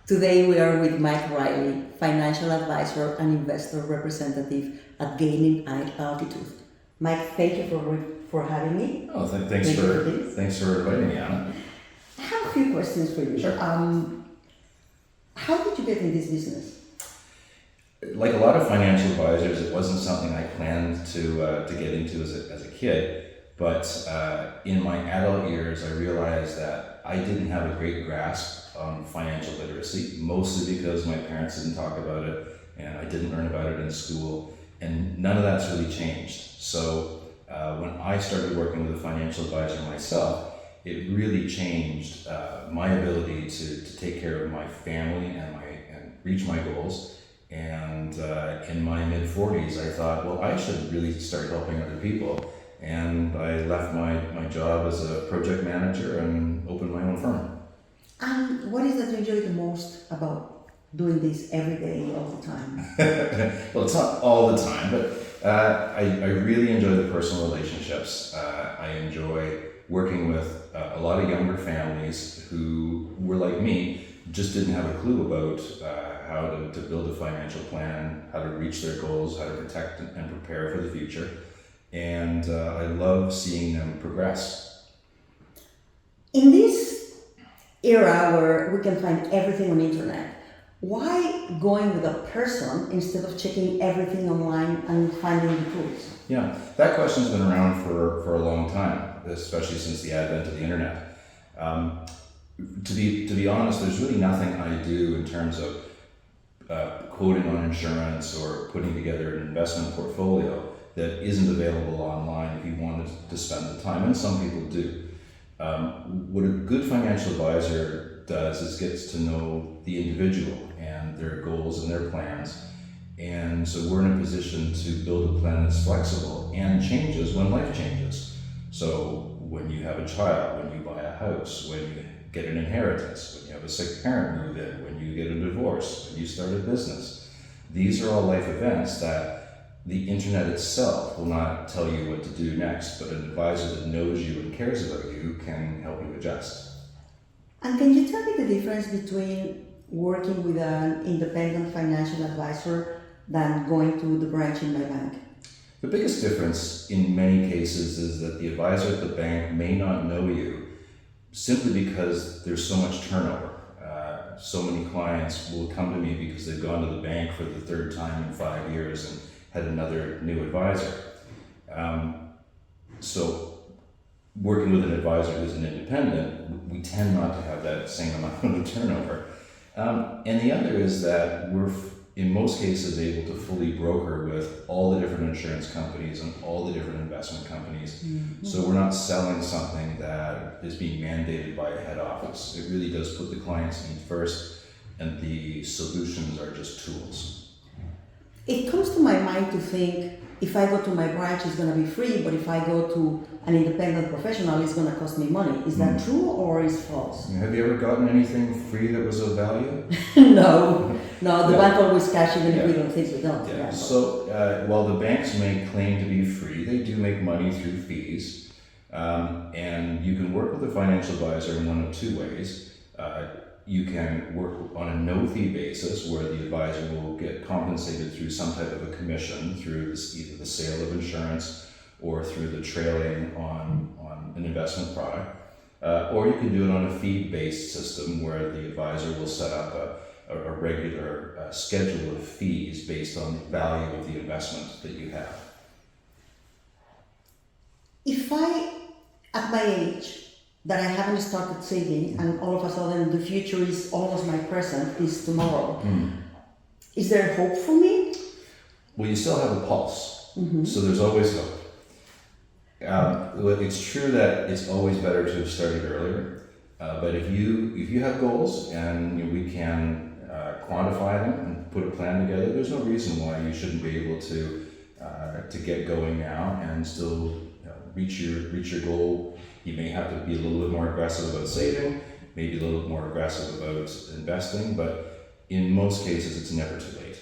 Today we are with Mike Reilly, financial advisor and investor representative at Gaining Altitude. Mike, thank you for having me. Oh, thanks for inviting me, Ana. I have a few questions for you. Sure. How did you get in this business? Like a lot of financial advisors, it wasn't something I planned to get into as a kid. But in my adult years, I realized that I didn't have a great grasp on financial literacy, mostly because my parents didn't talk about it and I didn't learn about it in school, and none of that's really changed. So when I started working with a financial advisor myself, it really changed my ability to take care of my family and reach my goals. And in my mid-40s, I thought, well, I should really start helping other people. And I left my job as a project manager and opened my own firm. And what is that you enjoy the most about doing this every day, all the time? Well, it's not all the time, but I really enjoy the personal relationships. I enjoy working with a lot of younger families who were like me, just didn't have a clue about how to build a financial plan, how to reach their goals, how to protect and prepare for the future. And I love seeing them progress. In this era where we can find everything on the internet, why going with a person instead of checking everything online and finding the tools? Yeah, that question's been around for a long time, especially since the advent of the internet. To be honest, there's really nothing I do in terms of quoting on insurance or putting together an investment portfolio that isn't available online if you wanted to spend the time, and some people do. What a good financial advisor does is gets to know the individual and their goals and their plans. And so we're in a position to build a plan that's flexible and changes when life changes. So when you have a child, when you buy a house, when you get an inheritance, when you have a sick parent move in, when you get a divorce, when you start a business, these are all life events that the internet itself will not tell you what to do next, but an advisor that knows you and cares about you can help you adjust. And can you tell me the difference between working with an independent financial advisor than going to the branch in my bank? The biggest difference in many cases is that the advisor at the bank may not know you simply because there's so much turnover. So many clients will come to me because they've gone to the bank for the third time in 5 years and had another new advisor. So working with an advisor who's an independent, we tend not to have that same amount of turnover. And the other is that we're, in most cases, able to fully broker with all the different insurance companies and all the different investment companies. Mm-hmm. So we're not selling something that is being mandated by a head office. It really does put the client's need first, and the solutions are just tools. It comes to my mind to think, if I go to my branch, it's going to be free, but if I go to an independent professional, it's going to cost me money. Is that true or is false? Have you ever gotten anything free that was of value? No, the bank always cash even if we don't think we don't. Yeah. So while the banks may claim to be free, they do make money through fees. And you can work with a financial advisor in one of two ways. You can work on a no-fee basis where the advisor will get compensated through some type of a commission through either the sale of insurance or through the trailing on an investment product. Or you can do it on a fee-based system where the advisor will set up a regular schedule of fees based on the value of the investment that you have. If I, at my age, that I haven't started saving and all of a sudden the future is almost my present, is tomorrow. Is there hope for me? Well, you still have a pulse, so there's always hope. It's true that it's always better to have started earlier, but if you have goals and we can quantify them and put a plan together, there's no reason why you shouldn't be able to get going now and still reach your goal. You may have to be a little bit more aggressive about saving, maybe a little bit more aggressive about investing, but in most cases it's never too late.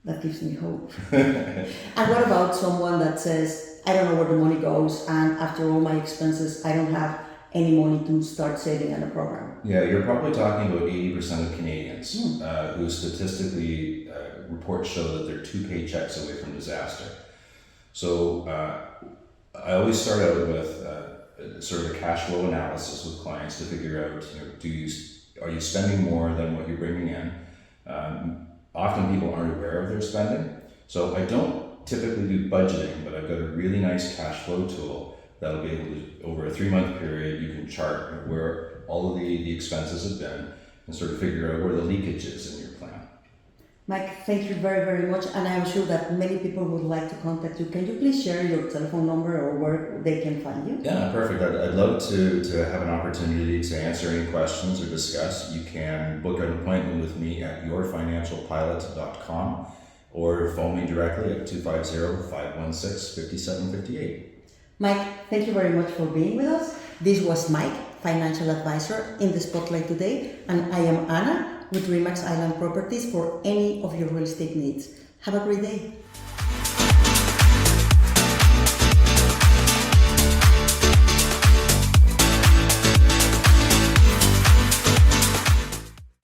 That gives me hope. And what about someone that says, I don't know where the money goes, and after all my expenses, I don't have any money to start saving in a program? Yeah, you're probably talking about 80% of Canadians who statistically reports show that they're 2 paychecks away from disaster. So I always start out with sort of a cash flow analysis with clients to figure out, are you spending more than what you're bringing in? Often people aren't aware of their spending. So I don't typically do budgeting, but I've got a really nice cash flow tool that'll be able to, over a 3-month period, you can chart where all of the expenses have been and sort of figure out where the leakage is in your plan. Mike, thank you very, very much. And I'm sure that many people would like to contact you. Can you please share your telephone number or where they can find you? Yeah, perfect. I'd love to have an opportunity to answer any questions or discuss. You can book an appointment with me at yourfinancialpilot.com or phone me directly at 250-516-5758. Mike, thank you very much for being with us. This was Mike, financial advisor in the spotlight today, and I am Ana with Remax Island Properties for any of your real estate needs. Have a great day.